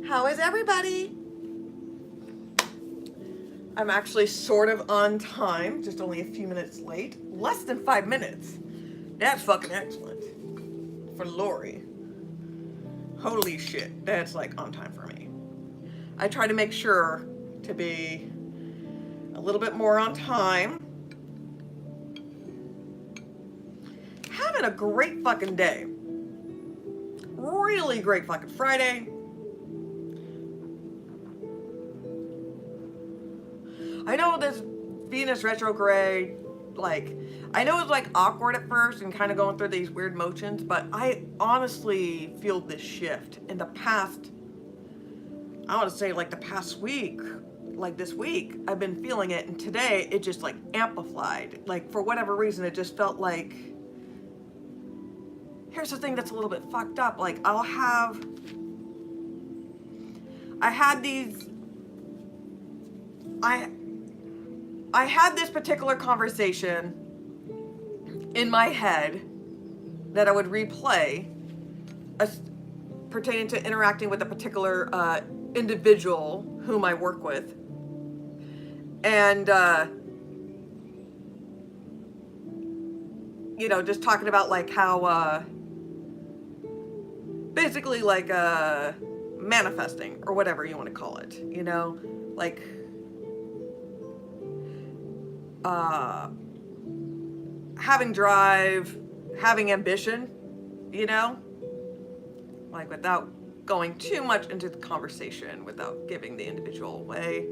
How is everybody? I'm actually sort of on time, just only a few minutes late. Less than 5 minutes. That's fucking excellent. For Lori. Holy shit, that's like on time for me. I try to make sure to be a little bit more on time. Having a great fucking day. Really great fucking Friday. I know this Venus retrograde, like, I know it's like awkward at first and kind of going through these weird motions, but I honestly feel this shift in the past, I want to say like the past week, like this week, I've been feeling it, and today it just like amplified. Like for whatever reason, it just felt like, here's the thing that's a little bit fucked up. Like I had this particular conversation in my head that I would replay pertaining to interacting with a particular individual whom I work with. And, you know, just talking about like how, basically like manifesting or whatever you want to call it, you know, like having drive, having ambition, you know, like without going too much into the conversation, without giving the individual away.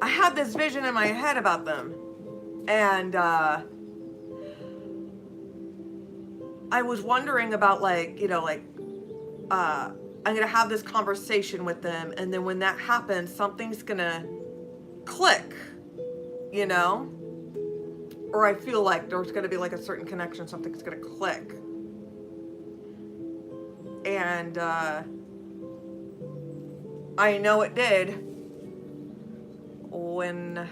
I had this vision in my head about them, and I was wondering about like, you know, like I'm gonna have this conversation with them, and then when that happens, something's gonna click, you know, or I feel like there's gonna be like a certain connection, something's gonna click. And I know it did when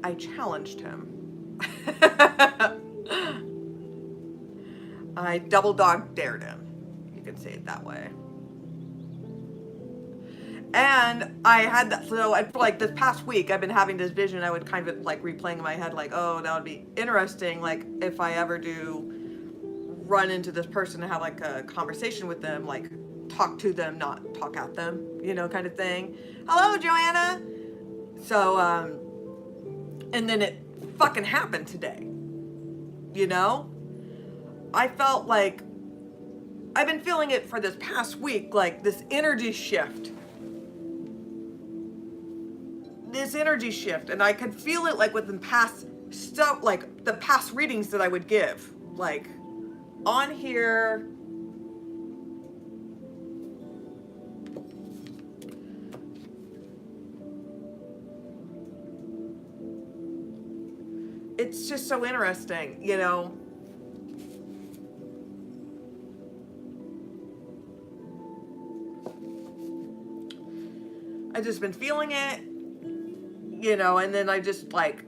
I challenged him. I double dog dared him. You could say it that way. And I had that, so for like this past week, I've been having this vision. I would kind of like replaying in my head, like, oh, that would be interesting. Like if I ever do run into this person and have like a conversation with them, like talk to them, not talk at them, you know, kind of thing. Hello, Joanna. So, and then it fucking happened today, you know? I felt like, I've been feeling it for this past week, like this energy shift. And I could feel it like within past stuff, like the past readings that I would give, like on here. It's just so interesting, you know. I just been feeling it, you know, and then I just like,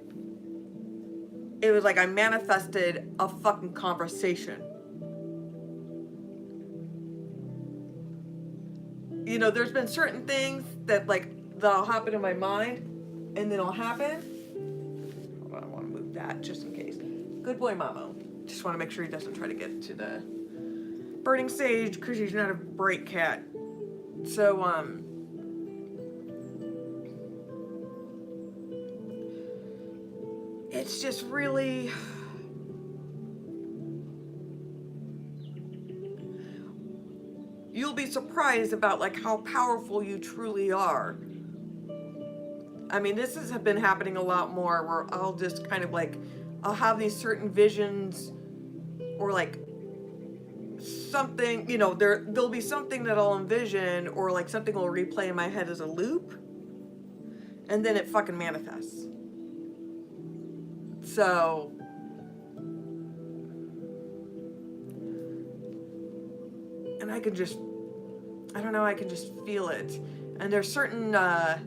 it was like I manifested a fucking conversation. You know, there's been certain things that like, that'll happen in my mind, and then it'll happen. Hold on, I want to move that just in case. Good boy, Mamo. Just want to make sure he doesn't try to get to the burning sage, because he's not a bright cat. So, it's just really, you'll be surprised about like how powerful you truly are. I mean, this has been happening a lot more, where I'll just kind of like, I'll have these certain visions, or like something, you know, there'll be something that I'll envision, or like something will replay in my head as a loop, and then it fucking manifests. So, and I can just, I don't know, I can just feel it. And there's certain, I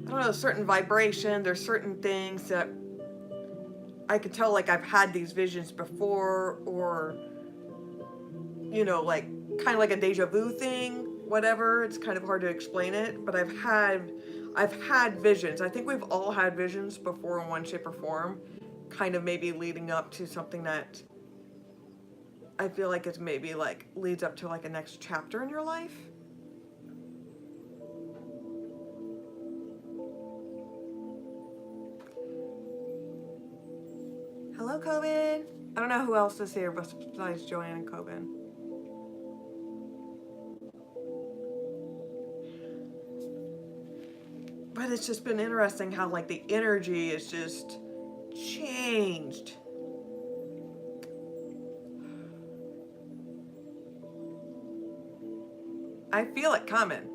don't know, certain vibration, there's certain things that I could tell like I've had these visions before, or you know, like kind of like a deja vu thing, whatever. It's kind of hard to explain it, but I've had visions. I think we've all had visions before in one shape or form, kind of maybe leading up to something that I feel like it's maybe like leads up to like a next chapter in your life. Hello, Coben. I don't know who else is here besides Joanne and Coben. But it's just been interesting how like the energy is just changed. I feel it coming.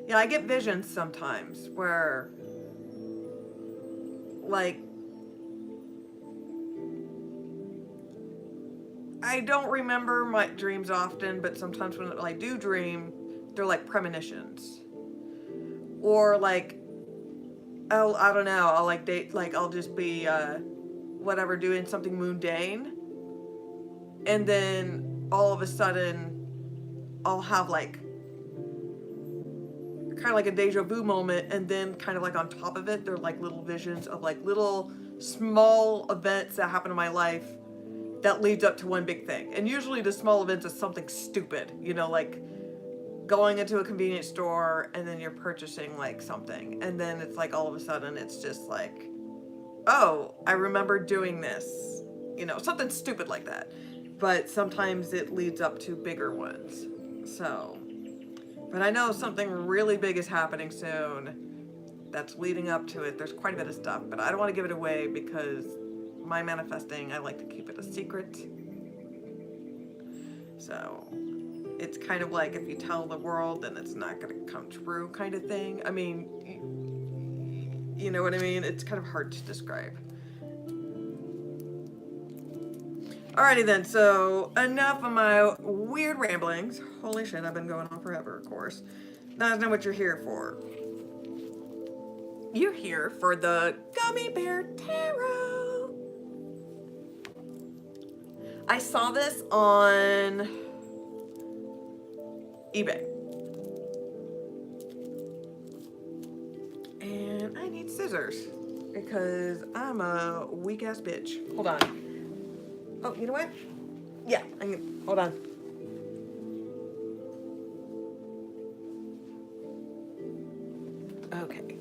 Yeah, I get visions sometimes where like I don't remember my dreams often, but sometimes when I do dream, they're like premonitions. Or like I don't know, I'll like date, like I'll just be whatever, doing something mundane, and then all of a sudden I'll have like kind of like a deja vu moment, and then kind of like on top of it, they're like little visions of like little small events that happen in my life that leads up to one big thing. And usually the small events is something stupid, you know, like going into a convenience store and then you're purchasing like something, and then it's like all of a sudden it's just like, oh, I remember doing this, you know, something stupid like that. But sometimes it leads up to bigger ones. So, but I know something really big is happening soon that's leading up to it. There's quite a bit of stuff, but I don't want to give it away because my manifesting, I like to keep it a secret. So it's kind of like if you tell the world, then it's not going to come true kind of thing. I mean, you know what I mean? It's kind of hard to describe. Alrighty then, so enough of my weird ramblings. Holy shit, I've been going on forever, of course. That's not what you're here for. You're here for the Gummy Bear Tarot. I saw this on eBay. And I need scissors because I'm a weak ass bitch. Hold on. Oh, you know what? Yeah, hold on. Okay.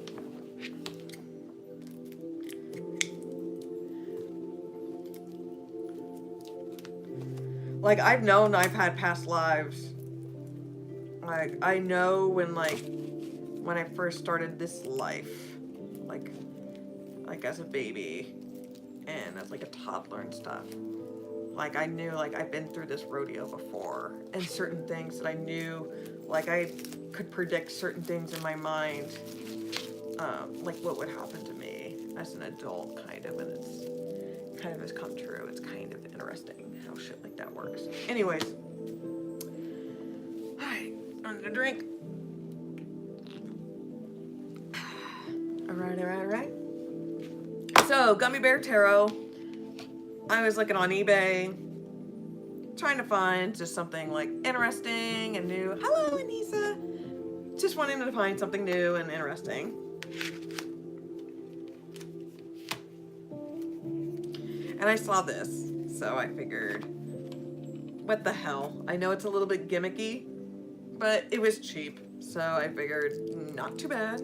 Like, I've known I've had past lives. Like, I know when I first started this life, like as a baby and as like a toddler and stuff. Like, I knew, like, I've been through this rodeo before, and certain things that I knew, like, I could predict certain things in my mind, like what would happen to me as an adult, kind of, and it's kind of has come true. It's kind of interesting how shit like that works. Anyways, alright, I'm gonna drink. Alright. So, Gummy Bear Tarot. I was looking on eBay, trying to find just something like interesting and new. Hello, Anissa. Just wanting to find something new and interesting. And I saw this, so I figured, what the hell? I know it's a little bit gimmicky, but it was cheap, so I figured, not too bad.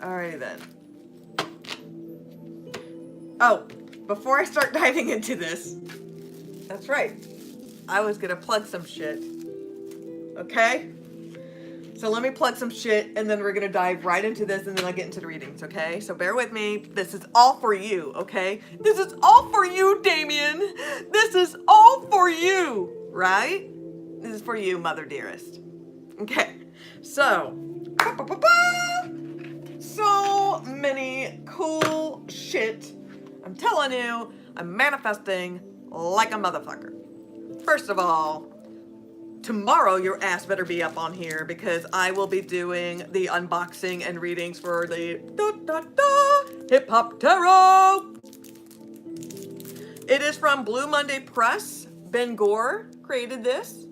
Alrighty then. Oh, before I start diving into this, that's right, I was gonna plug some shit. Okay? So let me plug some shit, and then we're gonna dive right into this, and then I'll get into the readings, okay? So bear with me. This is all for you, okay? This is all for you, Damien. This is all for you, right? This is for you, mother dearest. Okay, so, so many cool shit. I'm telling you, I'm manifesting like a motherfucker. First of all, tomorrow your ass better be up on here because I will be doing the unboxing and readings for the Hip Hop Tarot. It is from Blue Monday Press. Ben Gore created this.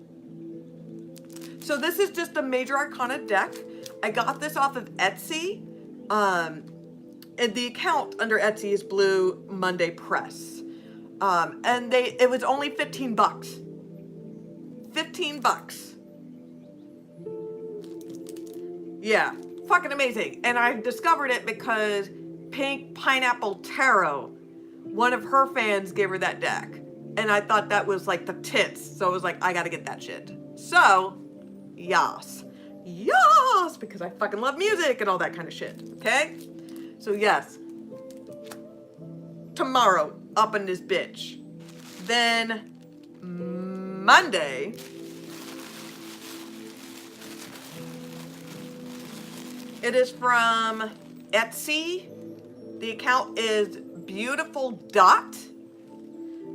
So this is just a Major Arcana deck. I got this off of Etsy. And the account under Etsy is Blue Monday Press. And it was only 15 bucks. 15 bucks. Yeah, fucking amazing. And I discovered it because Pink Pineapple Tarot, one of her fans gave her that deck. And I thought that was like the tits. So I was like, I gotta get that shit. So, yas. Yas! Because I fucking love music and all that kind of shit. Okay? So yes. Tomorrow, up in this bitch. Then, Monday, it is from Etsy. The account is Beautiful Dot.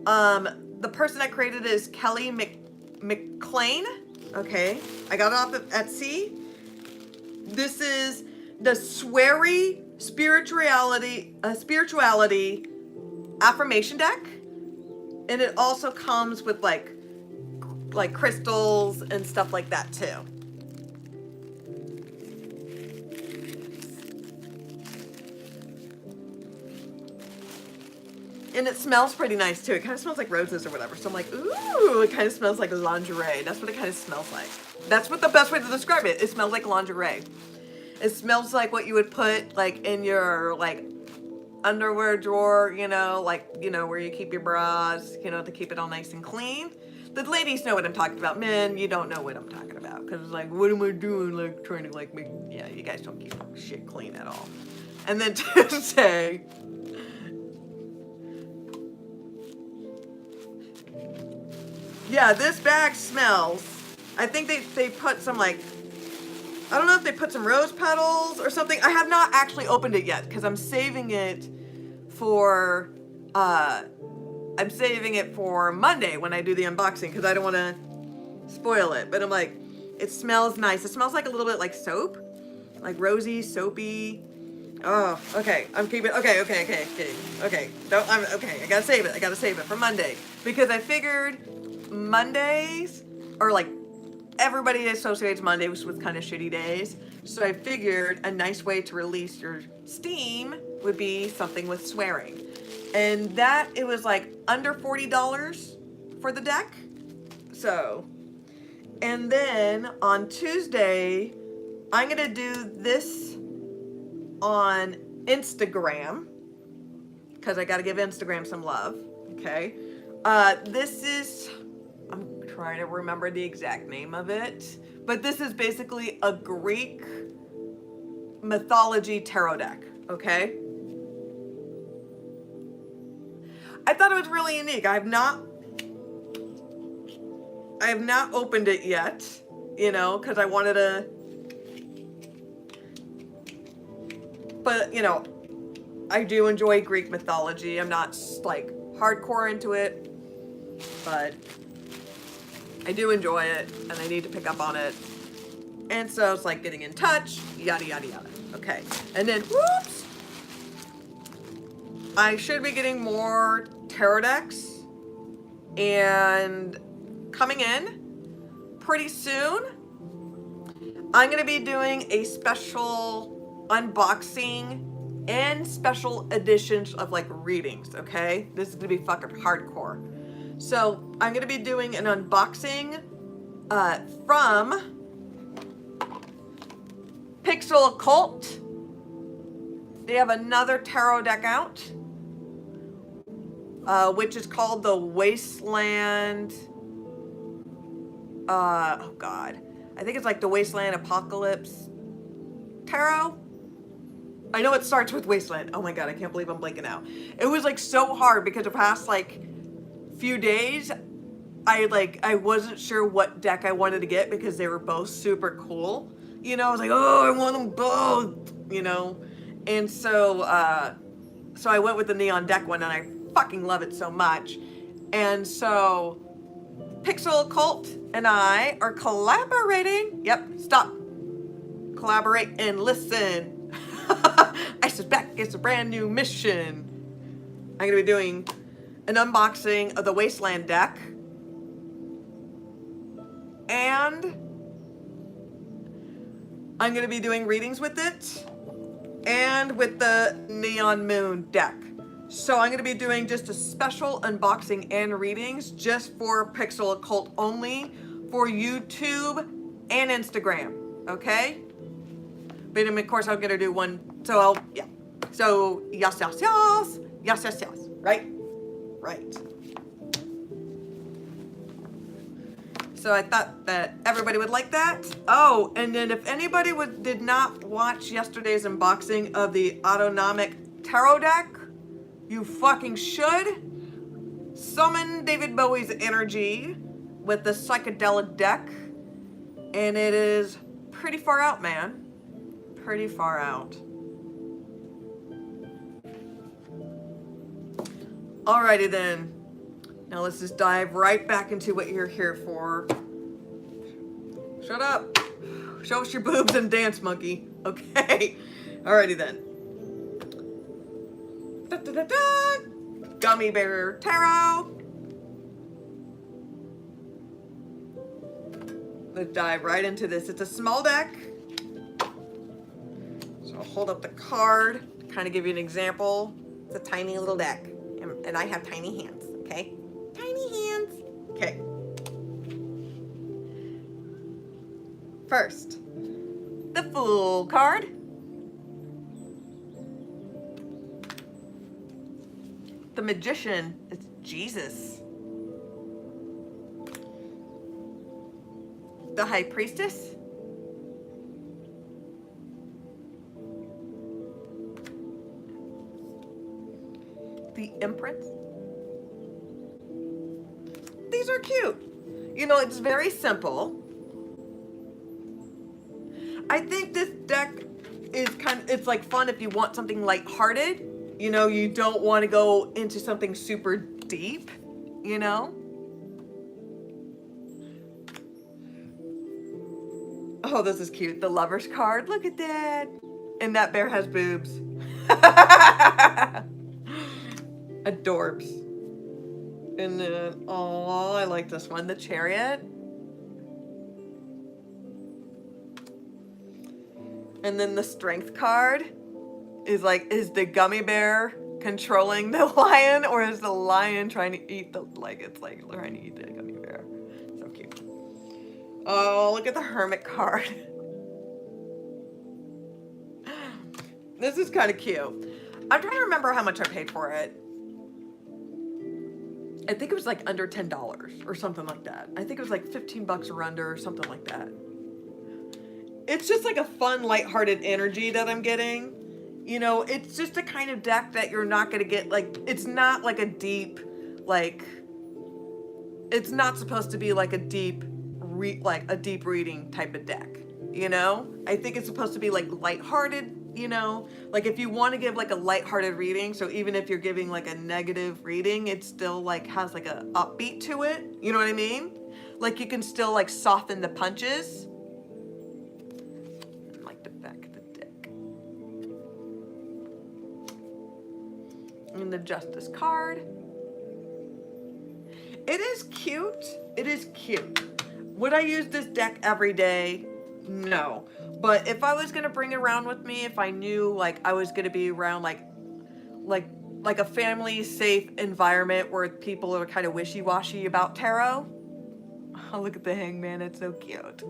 The person that created it is Kelly McClain. Okay, I got it off of Etsy. This is the Sweary Spirituality affirmation deck, and it also comes with like crystals and stuff like that too. And it smells pretty nice too. It kind of smells like roses or whatever. So I'm like, ooh, it kind of smells like lingerie. That's what it kind of smells like. That's what the best way to describe it. It smells like lingerie. It smells like what you would put like in your like underwear drawer, you know, like, you know, where you keep your bras, you know, to keep it all nice and clean. The ladies know what I'm talking about. Men, you don't know what I'm talking about. Because it's like, what am I doing? Like, trying to like make, yeah, you guys don't keep shit clean at all. And then to say, yeah, this bag smells. I think they put some like, I don't know if they put some rose petals or something. I have not actually opened it yet because I'm saving it for Monday when I do the unboxing because I don't want to spoil it. But I'm like, it smells nice. It smells like a little bit like soap, like rosy, soapy. Oh, okay. I'm keeping. Okay. No, okay. I gotta save it. I gotta save it for Monday because I figured Mondays or like everybody associates Mondays with kind of shitty days. So I figured a nice way to release your steam would be something with swearing. And that, it was like under $40 for the deck. So, and then on Tuesday, I'm going to do this on Instagram because I got to give Instagram some love. Okay. This is, I'm trying to remember the exact name of it, but this is basically a Greek mythology tarot deck, okay? I thought it was really unique. I have not opened it yet, you know, because I wanted to, but, you know, I do enjoy Greek mythology. I'm not, like, hardcore into it, but I do enjoy it, and I need to pick up on it. And so it's like getting in touch, yada, yada, yada. Okay. And then, whoops, I should be getting more tarot decks and coming in pretty soon. I'm going to be doing a special unboxing and special editions of like readings, okay? This is going to be fucking hardcore. So I'm going to be doing an unboxing from Pixel Occult. They have another tarot deck out, which is called the Wasteland. Oh God, I think it's like the Wasteland Apocalypse Tarot. I know it starts with Wasteland. Oh my God, I can't believe I'm blanking out. It was like so hard because the past like few days, I wasn't sure what deck I wanted to get because they were both super cool. You know, I was like, oh, I want them both, you know? And so so I went with the neon deck one and I fucking love it so much. And so Pixel Cult and I are collaborating. Yep, stop. Collaborate and listen. I suspect it's a brand new mission. I'm going to be doing an unboxing of the Wasteland deck. And I'm going to be doing readings with it. And with the Neon Moon deck. So I'm going to be doing just a special unboxing and readings just for Pixel Occult only for YouTube and Instagram, okay? But of course I'm going to do one, so yeah. So yes, right? Right. So I thought that everybody would like that. Oh, and then if anybody did not watch yesterday's unboxing of the Autonomic Tarot deck, you fucking should. Summon David Bowie's energy with the psychedelic deck. And it is pretty far out, man. Pretty far out. Alrighty then. Now let's just dive right back into what you're here for. Shut up. Show us your boobs and dance, monkey. Okay. Alrighty then. Da, da, da, da. Gummy Bear Tarot. Let's dive right into this. It's a small deck. So I'll hold up the card to kind of give you an example. It's a tiny little deck. And I have tiny hands, okay? Tiny hands. Okay. First, the Fool card. The Magician is Jesus. The High Priestess. The Empress. These are cute. You know, it's very simple. I think this deck is it's like fun if you want something lighthearted. You know, you don't want to go into something super deep, you know? Oh, this is cute. The Lover's card. Look at that. And that bear has boobs. Adorbs. And then, oh, I like this one. The Chariot. And then the Strength card is like, is the gummy bear controlling the lion, or is the lion trying to eat the, like, it's like trying to eat the gummy bear. So cute. Oh, look at the Hermit card. This is kind of cute. I'm trying to remember how much I paid for it. I think it was like under $10 or something like that. I think it was like 15 bucks or under or something like that. It's just like a fun, lighthearted energy that I'm getting. You know, it's just a kind of deck that you're not going to get, like, it's not like a deep, like, it's not supposed to be like a deep reading type of deck, you know? I think it's supposed to be like lighthearted, you know? Like if you want to give like a lighthearted reading, so even if you're giving like a negative reading, it still like has like a upbeat to it, you know what I mean? Like you can still like soften the punches. Like the back of the deck. And the Justice card. It is cute. It is cute. Would I use this deck every day? No. But if I was gonna bring it around with me, if I knew like I was gonna be around like a family safe environment where people are kind of wishy-washy about tarot. Oh, look at the Hangman, it's so cute.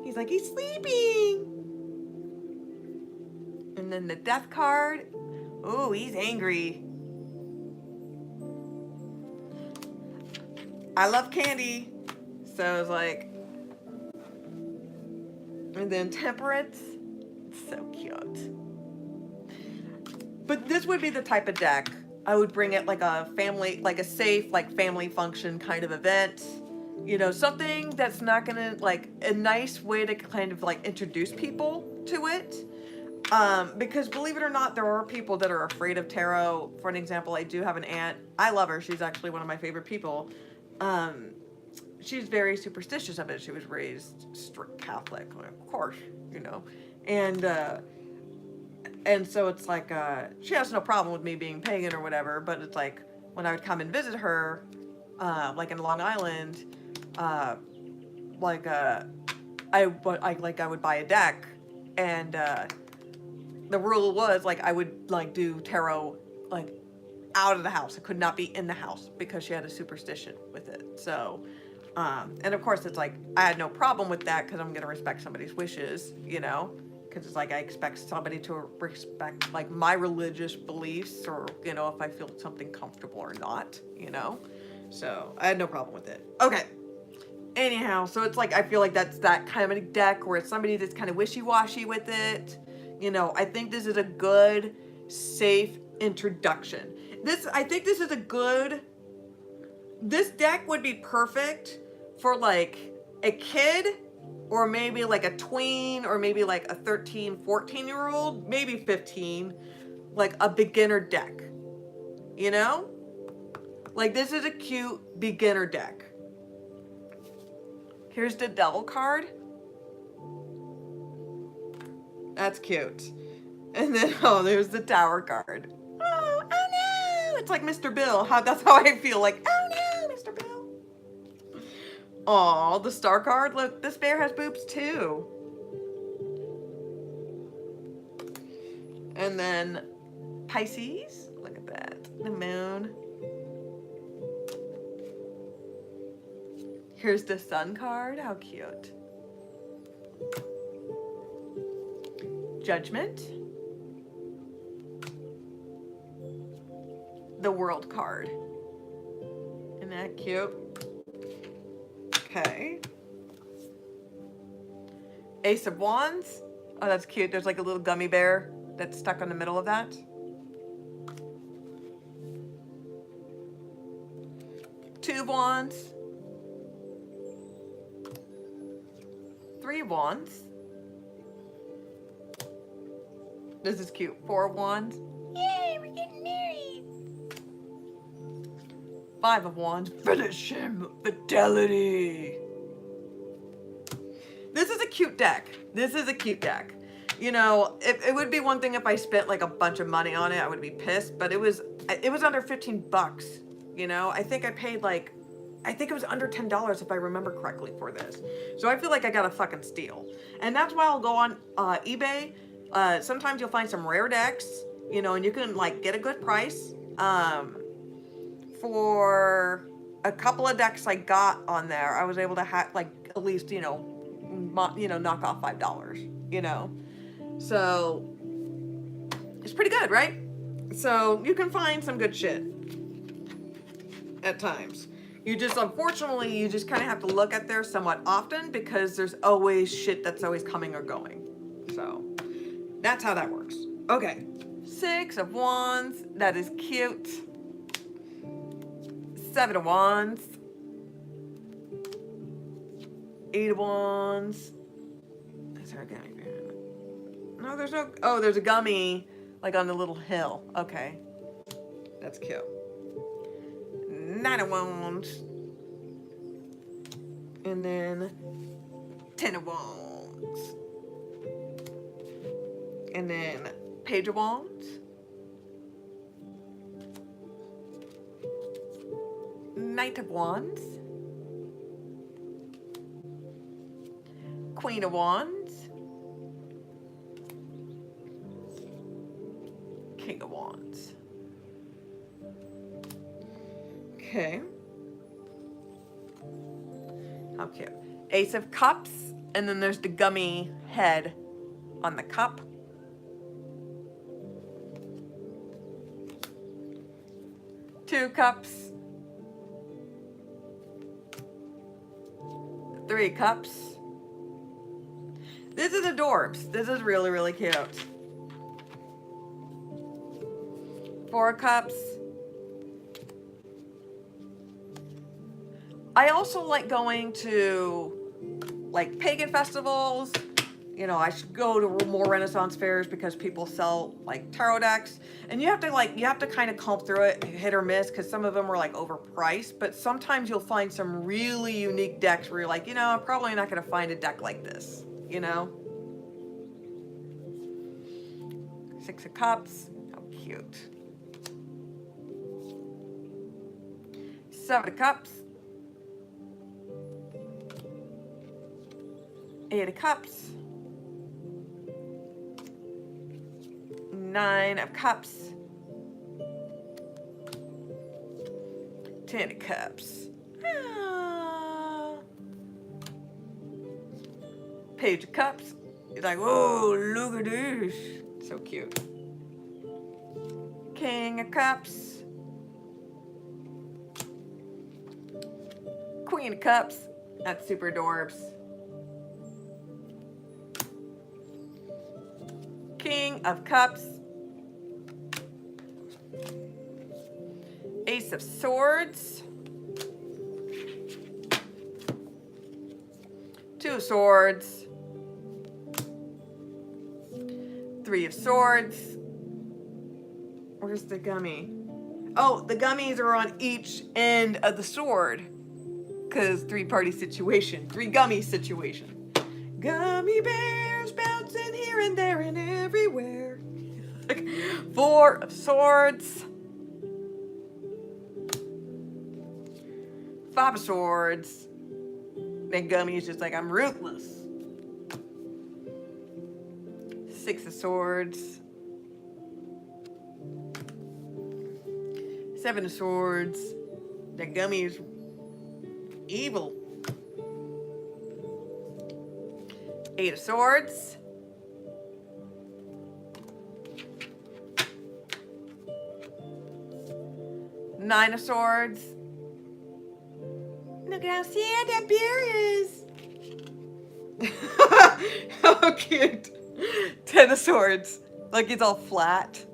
He's like, he's sleeping. And then the Death card. Oh, he's angry. I love candy. So I was like, and then Temperance. It's so cute. But this would be the type of deck I would bring it like a family, like a safe, like family function kind of event. You know, something that's not gonna, like, a nice way to kind of like introduce people to it. Because believe it or not, there are people that are afraid of tarot. For an example, I do have an aunt. I love her. She's actually one of my favorite people. She's very superstitious of it. She was raised strict Catholic, of course, you know. And so it's like, she has no problem with me being pagan or whatever, but it's like, when I would come and visit her, like in Long Island, I would buy a deck, and the rule was like I would like do tarot like out of the house. It could not be in the house because she had a superstition with it. So, and of course it's like I had no problem with that because I'm gonna respect somebody's wishes, you know, because it's like I expect somebody to respect like my religious beliefs, or you know, if I feel something comfortable or not, you know. So I had no problem with it. Okay. Anyhow, so it's like I feel like that's that kind of a deck where it's somebody that's kind of wishy-washy with it. You know, I think this is a good, safe introduction. I think this is a good, this deck would be perfect for like a kid, or maybe like a tween, or maybe like a 13, 14-year-old, maybe 15, like a beginner deck, you know? Like this is a cute beginner deck. Here's the Devil card. That's cute. And then, oh, there's the Tower card. Oh no! It's like Mr. Bill. That's how I feel. Like, oh no, Mr. Bill. Oh, the Star card. Look, this bear has boobs too. And then Pisces. Look at that. The moon. Here's the Sun card. How cute. Judgment. The World card. Isn't that cute? Okay. Ace of Wands. Oh, that's cute. There's like a little gummy bear that's stuck in the middle of that. Two of Wands. Three of Wands. This is cute. Four of Wands. Yay, we're getting married. Five of Wands. Finish him. Fidelity. This is a cute deck. This is a cute deck. You know, it would be one thing if I spent like a bunch of money on it. I would be pissed. But it was under 15 bucks. You know, I think I paid like, I think it was under $10 if I remember correctly for this. So I feel like I got a fucking steal. And that's why I'll go on eBay. Sometimes you'll find some rare decks, you know, and you can like get a good price. For a couple of decks I got on there, I was able to like at least, you know, knock off $5, you know. So it's pretty good, right? So you can find some good shit at times. You just, unfortunately, you just kind of have to look at there somewhat often because there's always shit that's always coming or going. So that's how that works. Okay. Six of Wands. That is cute. Seven of Wands. Eight of Wands. Is there a gummy? No, there's no. Oh, there's a gummy like on the little hill. Okay. That's cute. Nine of Wands. And then 10 of Wands. And then Page of Wands. Knight of Wands. Queen of Wands. King of Wands. Okay. How cute. Ace of Cups, and then there's the gummy head on the cup. Two cups. Three cups. This is adorbs. This is really, really cute. Four cups. I also like going to like pagan festivals you know, I should go to more Renaissance fairs because people sell like tarot decks, and you have to kind of comb through it, hit or miss, because some of them are like overpriced, but sometimes you'll find some really unique decks where you're like, you know, I'm probably not going to find a deck like this, you know. 6 of Cups, how cute. 7 of Cups. 8 of Cups. 9 of Cups. 10 of Cups. Ah. Page of Cups. He's like, oh, look at this. So cute. King of Cups. Queen of Cups. That's super adorbs. King of Cups. Ace of Swords. 2 of Swords. 3 of Swords. Where's the gummy? Oh, the gummies are on each end of the sword. Because 3-party situation. 3 gummy situation. Gummy bears bouncing here and there and everywhere. 4 of Swords. 5 of Swords. And Gummy is just like, I'm ruthless. 6 of Swords. 7 of Swords. That Gummy is evil. 8 of Swords. 9 of Swords. Look at how sad that bear is. How cute. 10 of Swords. Like it's all flat.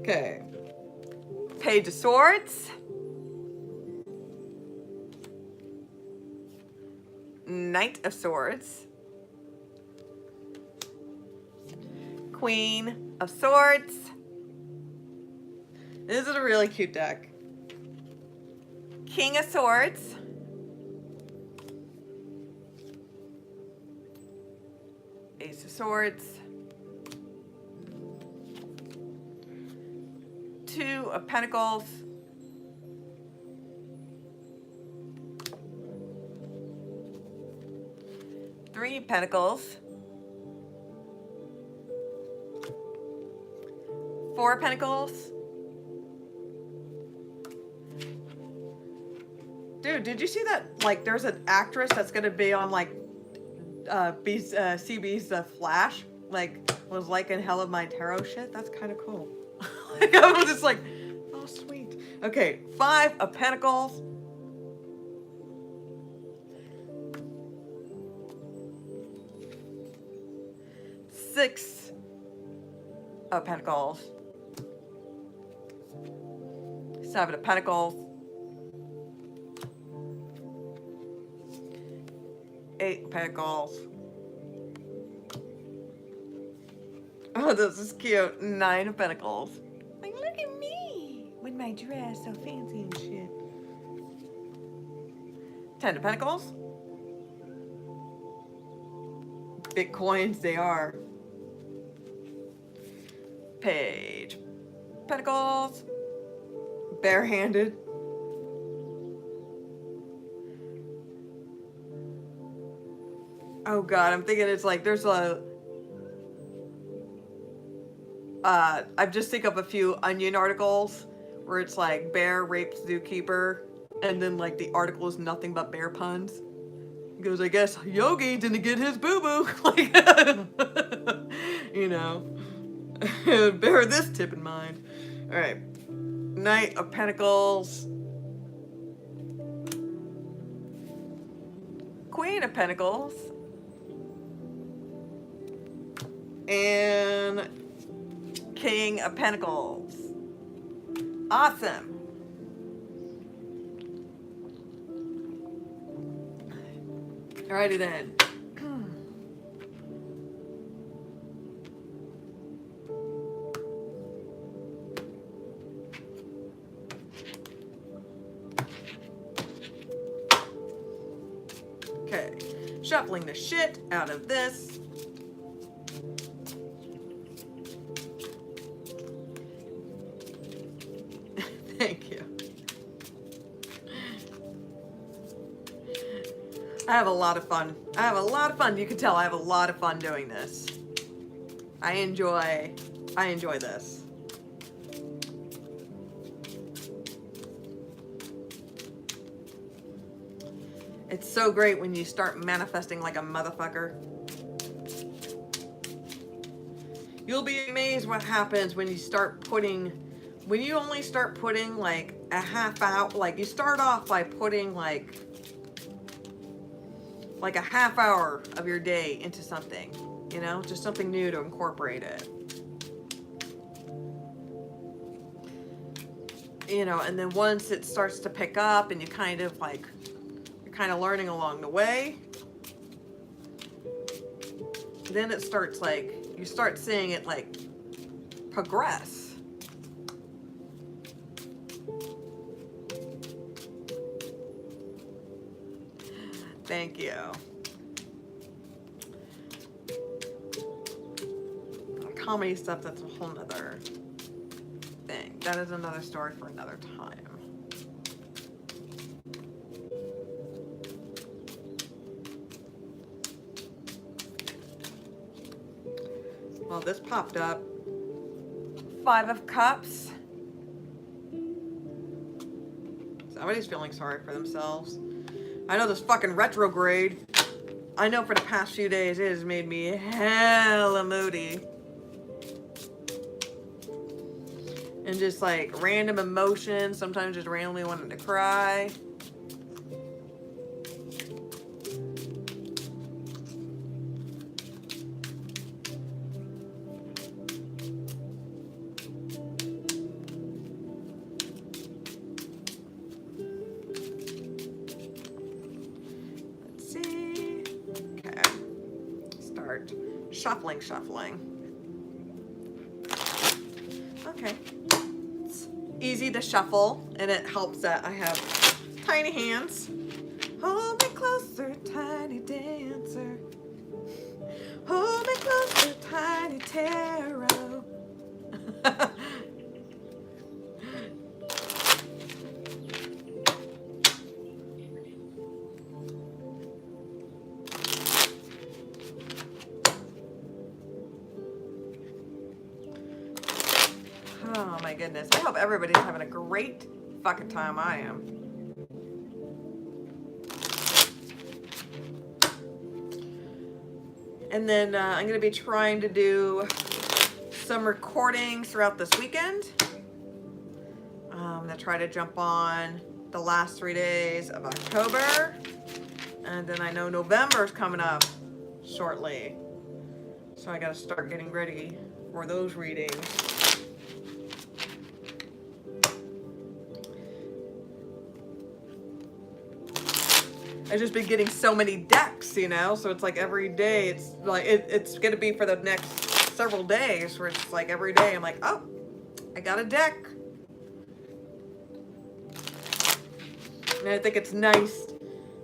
Okay. Page of Swords. Knight of Swords. Queen of Swords. This is a really cute deck. King of Swords. Ace of Swords. 2 of Pentacles. 3 Pentacles. 4 Pentacles. Dude, did you see that? Like, there's an actress that's gonna be on like CB's Flash. Like, was like in Hell of My Tarot shit. That's kind of cool. Like, I was just like, oh sweet. Okay, 5 of Pentacles. 6 of Pentacles. 7 of Pentacles. 8 of Pentacles. Oh, this is cute. 9 of Pentacles. Like, look at me with my dress, so fancy and shit. 10 of Pentacles. Bitcoins, they are. Page. Pentacles. Barehanded. Oh god, I'm thinking it's like there's a I've just think of a few Onion articles where it's like bear rapes zookeeper, and then like the article is nothing but bear puns. He goes, I guess Yogi didn't get his boo-boo. Like, you know. Bear this tip in mind. Alright. Knight of Pentacles. Queen of Pentacles. And King of Pentacles. Awesome. Alrighty then. Okay, shuffling the shit out of this. Thank you. I have a lot of fun. I have a lot of fun. You can tell I have a lot of fun doing this. I enjoy this. It's so great when you start manifesting like a motherfucker. You'll be amazed what happens when you start putting, when you only start putting like a half hour, like you start off by putting like a half hour of your day into something, you know, just something new to incorporate it. You know, and then once it starts to pick up and you kind of like, you're kind of learning along the way, then it starts like, you start seeing it like progress. Thank you. Comedy stuff, that's a whole nother thing. That is another story for another time. Well, this popped up. 5 of Cups. Somebody's feeling sorry for themselves. I know this fucking retrograde, I know for the past few days it has made me hella moody. And just like random emotions, sometimes just randomly wanting to cry. Shuffling. Okay. It's easy to shuffle, and it helps that I have tiny hands. Hold me closer, tiny dancer. Hold me closer, tiny tarot. Oh my goodness. I hope everybody's having a great fucking time. I am. And then I'm going to be trying to do some recordings throughout this weekend. I'm going to try to jump on the last 3 days of October. And then I know November's coming up shortly. So I got to start getting ready for those readings. I've just been getting so many decks, you know, so it's like every day, it's like, it's going to be for the next several days, where it's like every day I'm like, oh, I got a deck. And I think it's nice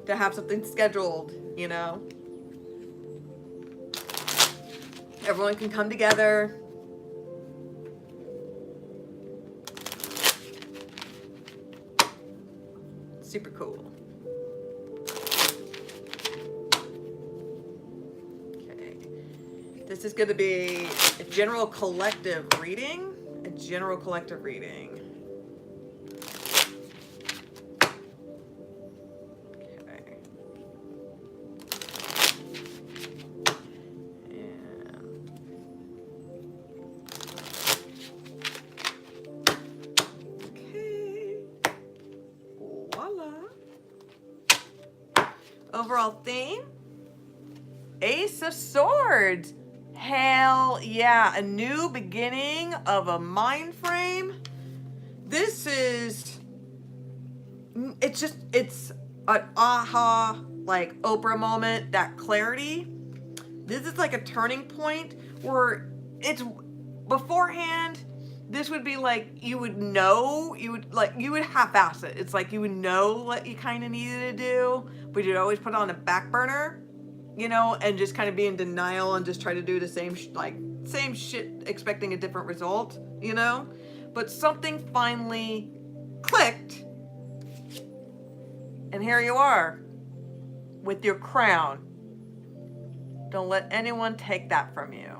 to have something scheduled, you know. Everyone can come together. Super cool. This is going to be a general collective reading. A general collective reading. Okay. And okay. Voila. Overall theme: Ace of Swords. Hell yeah, a new beginning of a mind frame. This is, it's an aha like Oprah moment, that clarity. This is like a turning point where it's beforehand. This would be like you would half-ass it. It's like you would know what you kind of needed to do, but you'd always put it on the back burner, and just kind of be in denial and just try to do the same shit, expecting a different result, But something finally clicked, and here you are with your crown. Don't let anyone take that from you.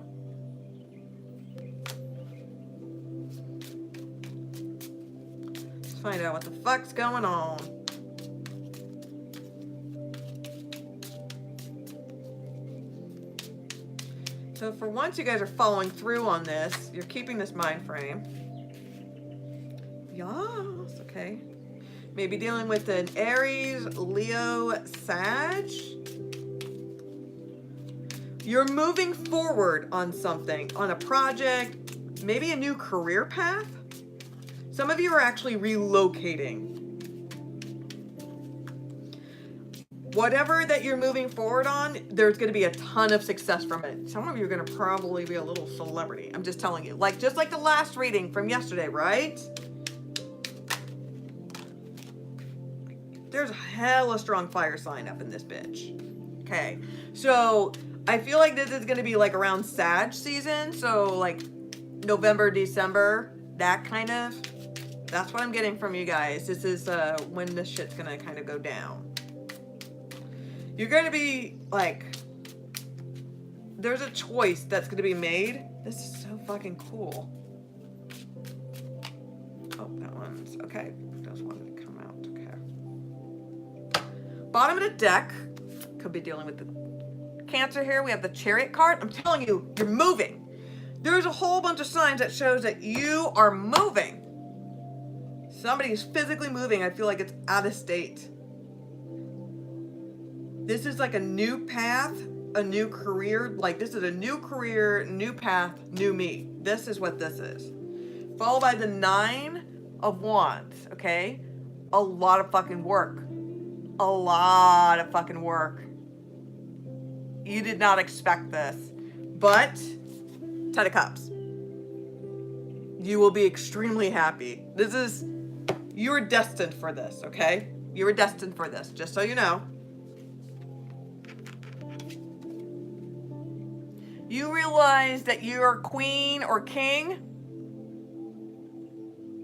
Let's find out what the fuck's going on. So for once you guys are following through on this, you're keeping this mind frame. Yes, okay. Maybe dealing with an Aries, Leo, Sag. You're moving forward on something, on a project, maybe a new career path. Some of you are actually relocating. Whatever that you're moving forward on, there's going to be a ton of success from it. Some of you are going to probably be a little celebrity. I'm just telling you. Just like the last reading from yesterday, right? There's a hella strong fire sign up in this bitch. Okay. So I feel like this is going to be like around Sag season. So like November, December, that kind of. That's what I'm getting from you guys. This is when this shit's going to kind of go down. You're going to be like, there's a choice that's going to be made. This is so fucking cool. Oh, that one's, okay. Those wanted to come out, okay. Bottom of the deck, could be dealing with the Cancer here. We have the Chariot card. I'm telling you, you're moving. There's a whole bunch of signs that shows that you are moving. Somebody's physically moving. I feel like it's out of state. This is like a new path, a new career. Like this is a new career, new path, new me. This is what this is. Followed by the 9 of Wands, okay? A lot of fucking work. A lot of fucking work. You did not expect this. But, 10 of Cups. You will be extremely happy. You are destined for this, okay? You were destined for this, just so you know. You realize that you're queen or king,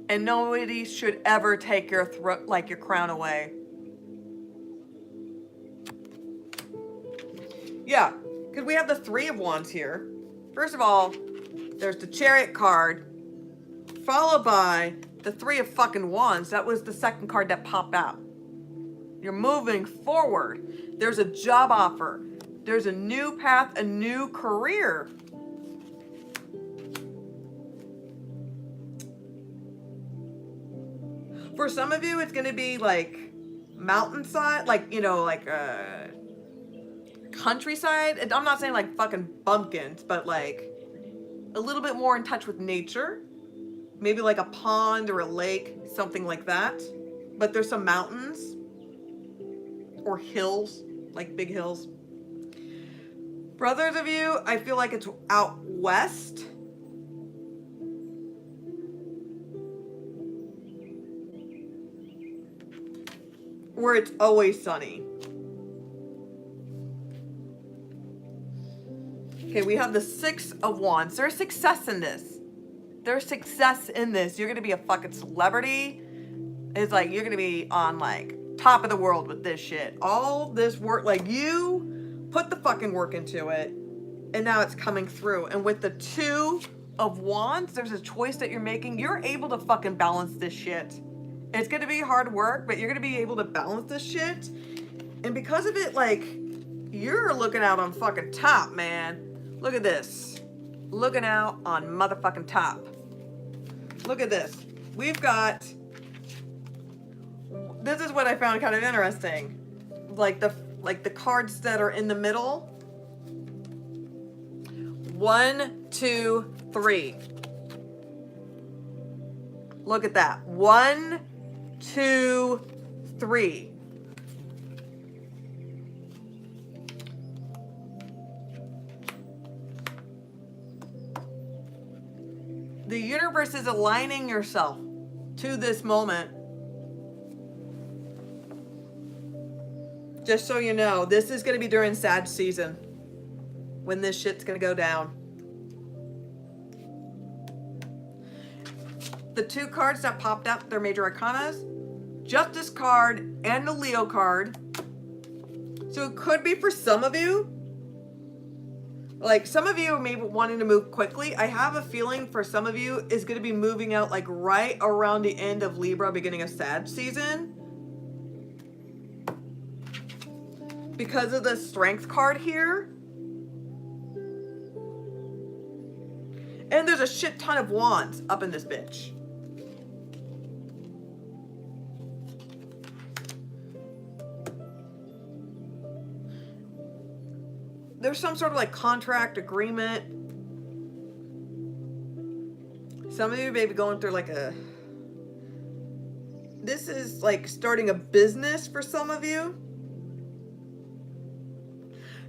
and nobody should ever take your your crown away. Yeah, because we have the 3 of Wands here. First of all, there's the Chariot card, followed by the 3 of fucking Wands. That was the second card that popped out. You're moving forward. There's a job offer. There's a new path, a new career. For some of you, it's going to be like mountainside, countryside. I'm not saying like fucking bumpkins, but like a little bit more in touch with nature. Maybe like a pond or a lake, something like that. But there's some mountains or hills, like big hills. For others of you, I feel like it's out west. Where it's always sunny. Okay, we have the 6 of Wands. There's success in this. There's success in this. You're going to be a fucking celebrity. It's like you're going to be on like top of the world with this shit. All this work, like you put the fucking work into it, and now it's coming through. And with the 2 of Wands, there's a choice that you're making. You're able to fucking balance this shit. It's going to be hard work, but you're going to be able to balance this shit. And because of it, like, you're looking out on fucking top, man. Look at this. Looking out on motherfucking top. Look at this. We've got, this is what I found kind of interesting. Like the cards that are in the middle. 1, 2, 3. Look at that. 1, 2, 3. The universe is aligning yourself to this moment. Just so you know, this is going to be during Sag season when this shit's going to go down. The two cards that popped up, they're major arcanas. Justice card and the Leo card. So it could be for some of you. Like some of you are maybe wanting to move quickly. I have a feeling for some of you is going to be moving out like right around the end of Libra, beginning of Sag season. Because of the Strength card here. And there's a shit ton of wands up in this bitch. There's some sort of like contract agreement. Some of you may be going through like a... This is like starting a business for some of you.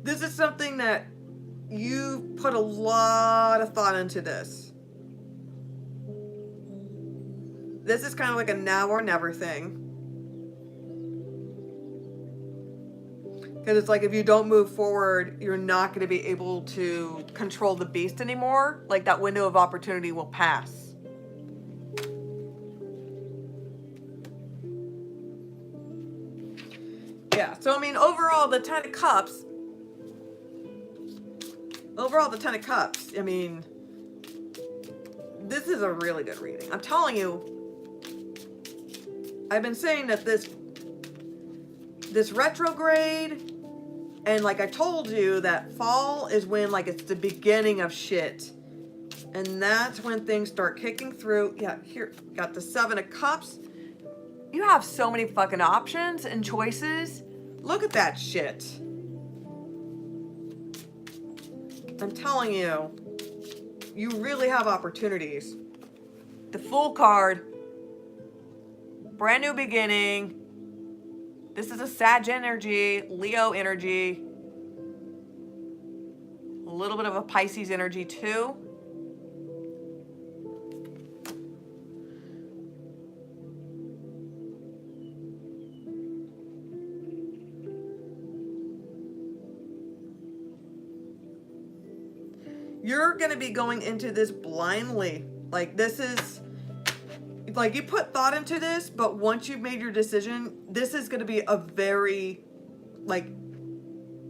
This is something that you put a lot of thought into this. This is kind of like a now or never thing. Because it's like if you don't move forward, you're not going to be able to control the beast anymore. Like that window of opportunity will pass. Yeah, so I mean, overall, the Ten of Cups. I mean, this is a really good reading. I'm telling you, I've been saying that this retrograde, and like I told you, that fall is when like it's the beginning of shit. And that's when things start kicking through. Yeah, here, got the Seven of Cups. You have so many fucking options and choices. Look at that shit. I'm telling you, you really have opportunities. The Fool card, brand new beginning. This is a Sag energy, Leo energy, a little bit of a Pisces energy too. You're going to be going into this blindly. Like this is, like you put thought into this, but once you've made your decision, this is going to be a very like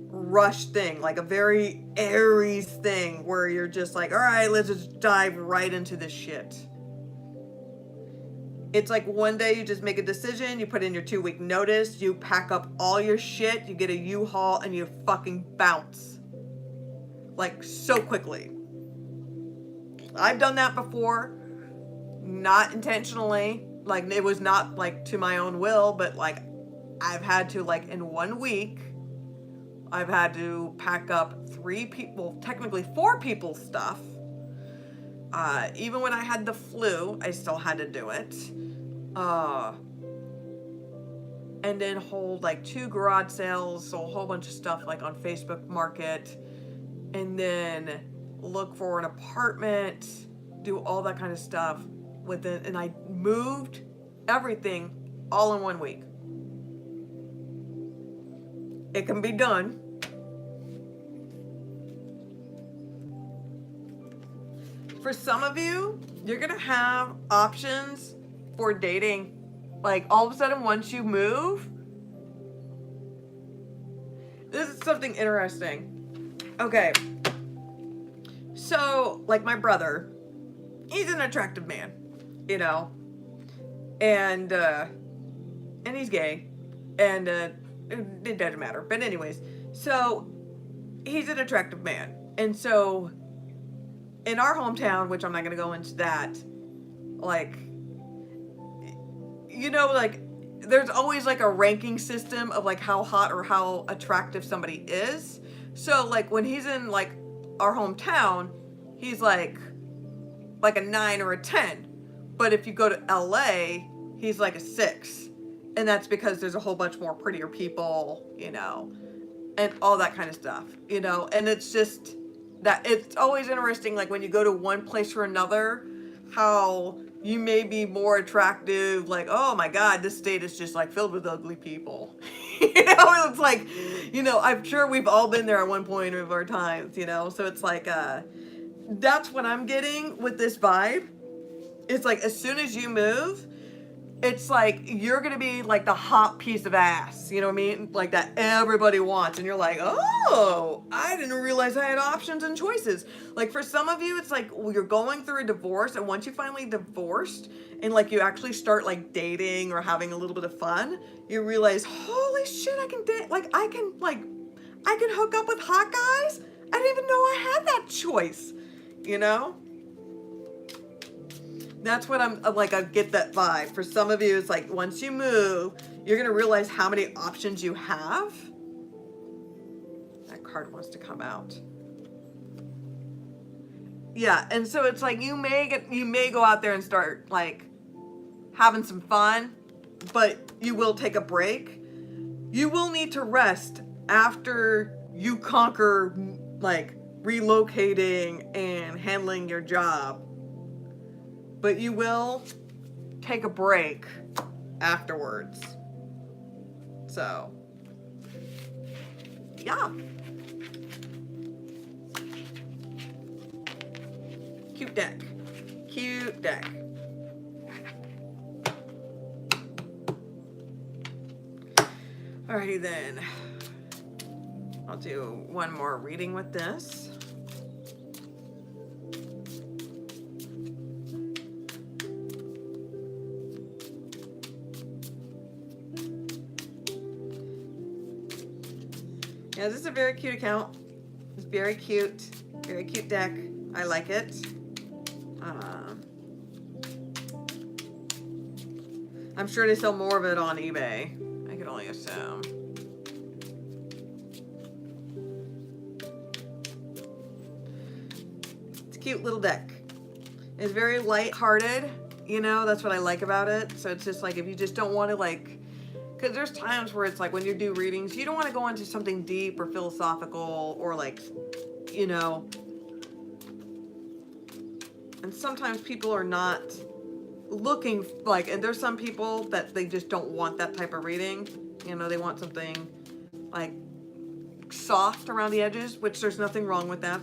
rush thing, like a very Aries thing where you're just like, all right, let's just dive right into this shit. It's like one day you just make a decision, you put in your 2-week notice, you pack up all your shit, you get a U-Haul and you fucking bounce. Like so quickly. I've done that before. Not intentionally. Like it was not like to my own will, but like I've had to like in 1 week, I've had to pack up 3 people, technically 4 people's stuff. Even when I had the flu, I still had to do it. And then hold like 2 garage sales, so a whole bunch of stuff like on Facebook Market. And then look for an apartment, do all that kind of stuff with it. And I moved everything all in 1 week. It can be done. For some of you, you're going to have options for dating. Like all of a sudden, once you move, this is something interesting. Okay, so like my brother, he's an attractive man, you know, and he's gay, and it doesn't matter. But anyways, so he's an attractive man, and so in our hometown, which I'm not gonna go into that, like, you know, like there's always like a ranking system of like how hot or how attractive somebody is. So like when he's in like our hometown, he's like a 9 or a 10. But if you go to LA, he's like a 6. And that's because there's a whole bunch more prettier people, you know, and all that kind of stuff, you know. And it's just that it's always interesting, like when you go to one place or another, how you may be more attractive, like, oh my god, this state is just like filled with ugly people. You know, it's like, you know, I'm sure we've all been there at one point of our times, you know, so it's like, that's what I'm getting with this vibe. It's like, as soon as you move, it's like you're gonna be like the hot piece of ass, you know what I mean? Like that everybody wants, and you're like, oh, I didn't realize I had options and choices. Like for some of you, it's like you're going through a divorce, and once you finally divorced, and like you actually start like dating or having a little bit of fun, you realize, holy shit, I can date, like I can hook up with hot guys. I didn't even know I had that choice, you know? That's what I'm like, I get that vibe. For some of you, it's like once you move, you're going to realize how many options you have. That card wants to come out. Yeah, and so it's like you may go out there and start like having some fun, but you will take a break. You will need to rest after you conquer like relocating and handling your job. But you will take a break afterwards. So, yeah. Cute deck. Cute deck. Alrighty then. I'll do one more reading with this. Yeah, this is a very cute account. It's very cute deck. I like it. I'm sure they sell more of it on eBay. I could only assume. It's a cute little deck. It's very light-hearted. You know, that's what I like about it. So it's just like if you just don't want to like, because there's times where it's like when you do readings, you don't want to go into something deep or philosophical or like, you know. And sometimes people are not looking like, and there's some people that they just don't want that type of reading. You know, they want something like soft around the edges, which there's nothing wrong with that.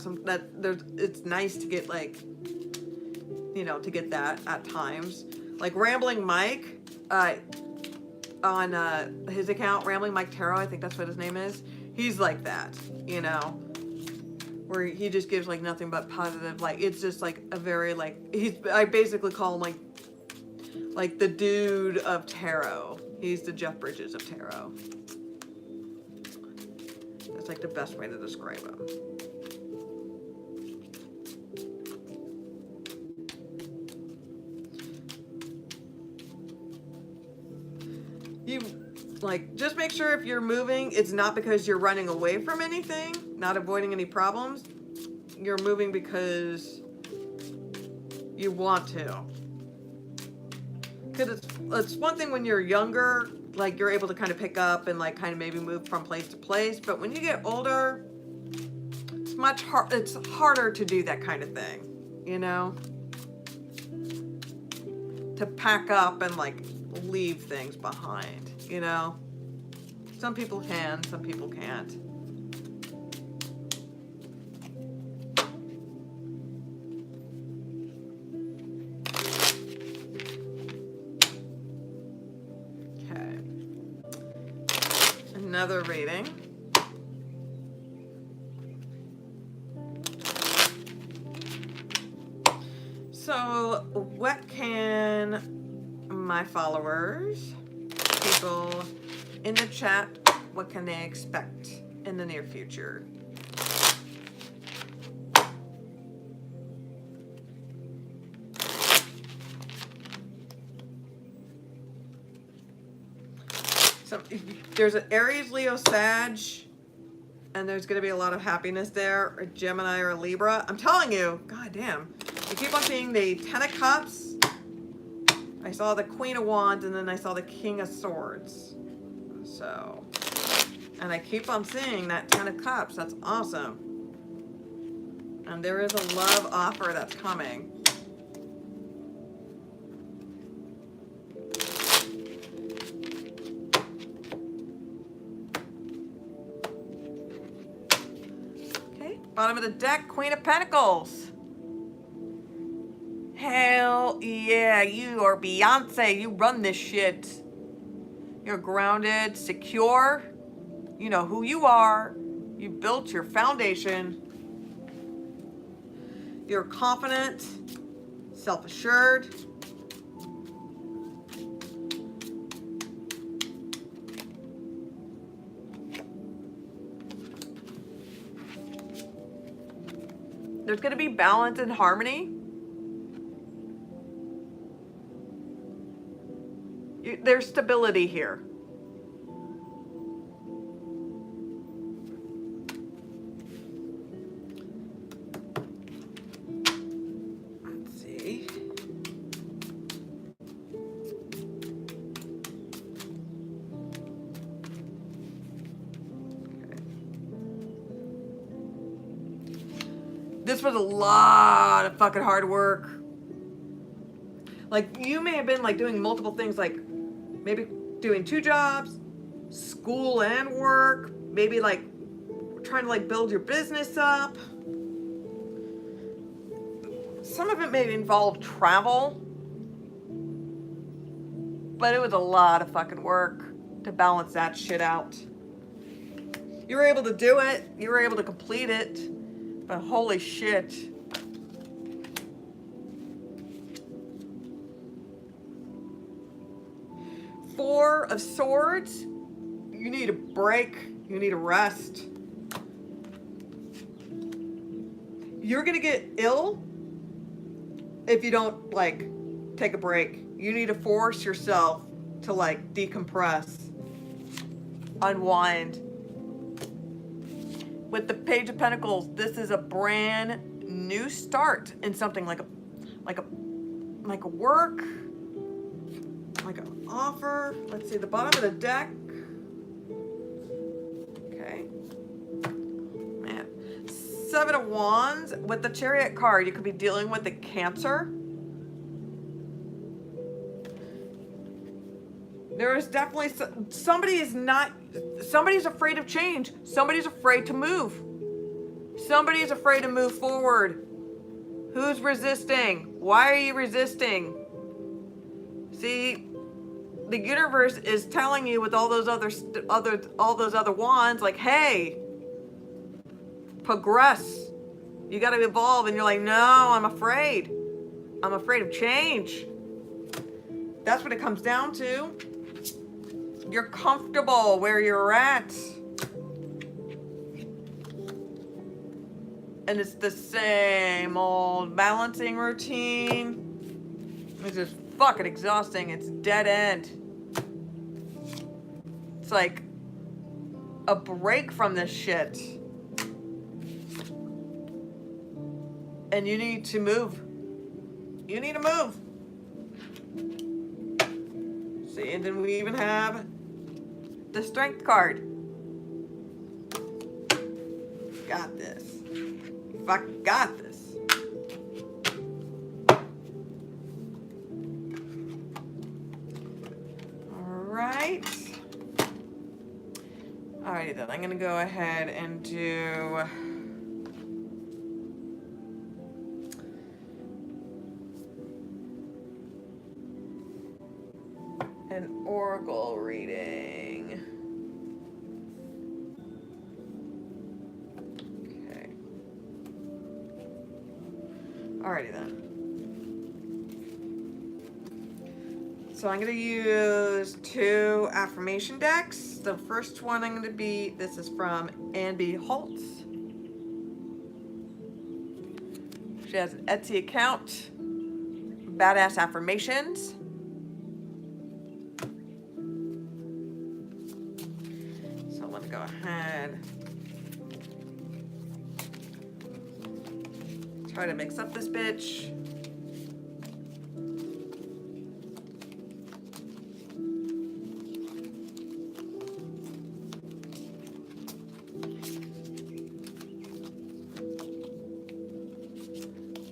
It's nice to get like, you know, to get that at times. Like Rambling Mike, on his account, Rambling Mike Tarot, I think that's what his name is. He's like that, you know, where he just gives like nothing but positive. Like it's just like a very like I basically call him like the dude of tarot. He's the Jeff Bridges of tarot. That's like the best way to describe him. You like just make sure if you're moving, it's not because you're running away from anything, not avoiding any problems. You're moving because you want to. Because it's one thing when you're younger, like you're able to kind of pick up and like kind of maybe move from place to place. But when you get older, it's harder to do that kind of thing, you know? To pack up and like leave things behind, you know? Some people can, some people can't. Okay. Another reading. So, what can my followers, people in the chat, what can they expect in the near future? So there's an Aries, Leo, Sag, and there's going to be a lot of happiness there, or Gemini or Libra. I'm telling you, god damn. I keep on seeing the Ten of Cups. I saw the Queen of Wands, and then I saw the King of Swords. So, and I keep on seeing that Ten of Cups. That's awesome. And there is a love offer that's coming. Bottom of the deck, Queen of Pentacles. Hell yeah, you are Beyonce. You run this shit. You're grounded, secure. You know who you are. You built your foundation. You're confident, self-assured. There's going to be balance and harmony. There's stability here. Let's see. This was a lot of fucking hard work. Like, you may have been like doing multiple things, like maybe doing 2 jobs, school and work, maybe like trying to like build your business up. Some of it may involve travel, but it was a lot of fucking work to balance that shit out. You were able to do it, you were able to complete it. But holy shit. Four of Swords. You need a break. You need a rest. You're gonna get ill if you don't like take a break. You need to force yourself to like decompress, unwind. With the Page of Pentacles, this is a brand new start in something like a work, like an offer. Let's see the bottom of the deck. Okay, man, 7 of Wands with the Chariot card. You could be dealing with a Cancer. There is definitely somebody's afraid of change. Somebody's afraid to move. Somebody is afraid to move forward. Who's resisting? Why are you resisting? See, the universe is telling you with all those other wands, like, hey, progress. You got to evolve, and you're like, no, I'm afraid. I'm afraid of change. That's what it comes down to. You're comfortable where you're at. And it's the same old balancing routine. It's just fucking exhausting. It's dead end. It's like a break from this shit. And you need to move. You need to move. See, and then we even have the Strength card. Got this. Fuck, got this. Alright. Alrighty then, I'm gonna go ahead and do an oracle reading. Okay. Alrighty then. So I'm going to use 2 affirmation decks. The first one I'm going to be, this is from Anby Holtz. She has an Etsy account, Badass Affirmations. Go ahead. Try to mix up this bitch.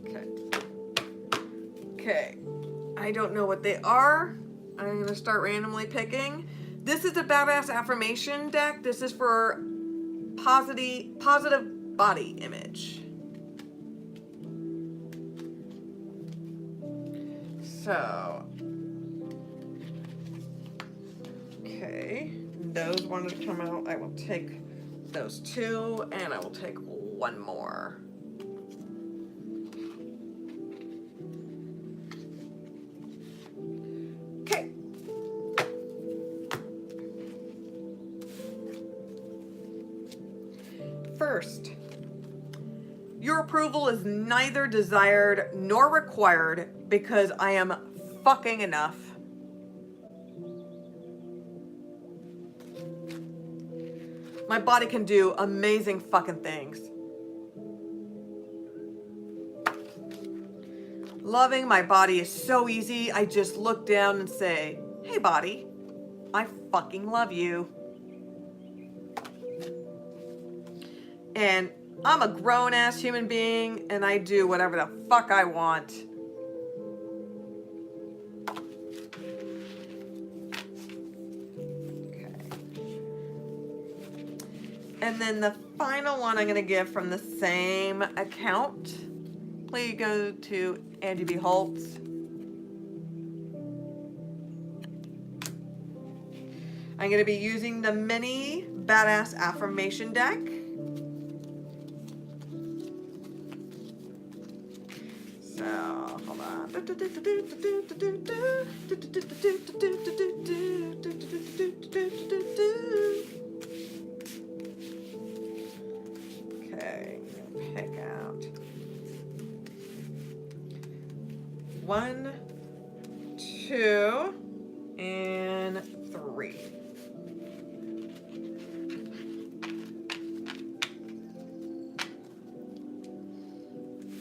Okay. Okay. I don't know what they are. I'm going to start randomly picking. This is a Badass Affirmation deck. This is for positive body image. So, okay, those wanted to come out. I will take those two, and I will take one more. Okay. First, your approval is neither desired nor required because I am fucking enough. My body can do amazing fucking things. Loving my body is so easy. I just look down and say, hey body, I fucking love you. And I'm a grown-ass human being, and I do whatever the fuck I want. Okay. And then the final one I'm going to give from the same account. Please go to Angie B. Holtz. I'm going to be using the mini badass affirmation deck. So, hold on. Okay, pick out 1, 2, and 3.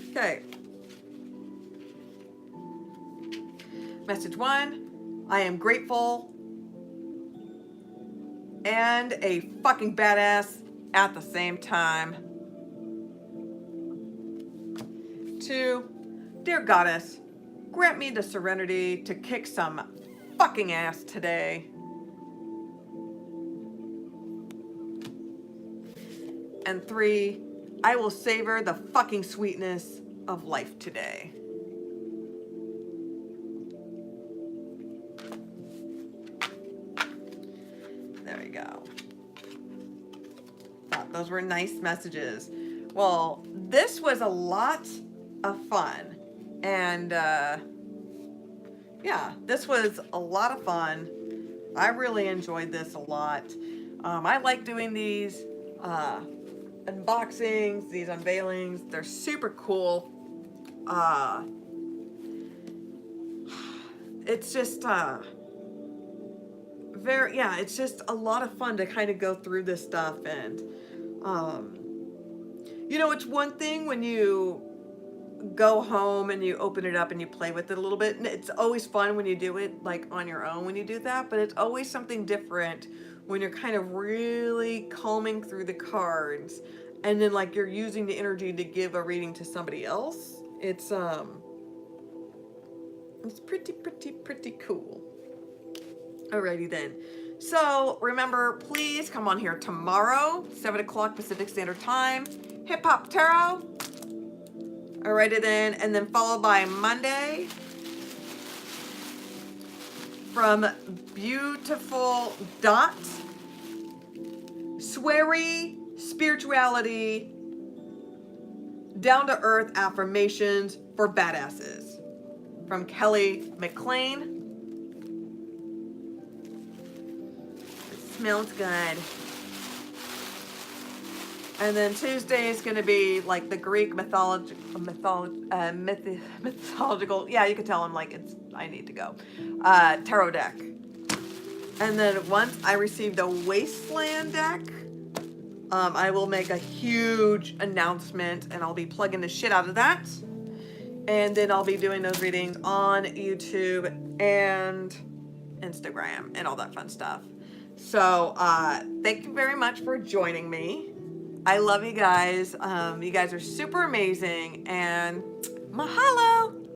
Okay. Message 1, I am grateful and a fucking badass at the same time. 2, dear goddess, grant me the serenity to kick some fucking ass today. And 3, I will savor the fucking sweetness of life today. There we go. Thought those were nice messages. Well, this was a lot of fun. And yeah, this was a lot of fun. I really enjoyed this a lot. I like doing these unboxings, these unveilings. They're super cool. It's just it's just a lot of fun to kind of go through this stuff. And you know, it's one thing when you go home and you open it up and you play with it a little bit, and it's always fun when you do it like on your own when you do that, but it's always something different when you're kind of really combing through the cards and then like you're using the energy to give a reading to somebody else. It's pretty cool. Alrighty then. So remember, please come on here tomorrow, 7 o'clock Pacific Standard Time. Hip Hop Tarot. Alrighty then, and then followed by Monday from Beautiful Dot, Sweary Spirituality, Down to Earth Affirmations for Badasses from Kelly McLean. It smells good. And then Tuesday is going to be like the Greek mythological, yeah, you can tell I'm like, I need to go, tarot deck. And then once I receive the Wasteland deck, I will make a huge announcement and I'll be plugging the shit out of that. And then I'll be doing those readings on YouTube and Instagram and all that fun stuff. So thank you very much for joining me. I love you guys. You guys are super amazing, and mahalo.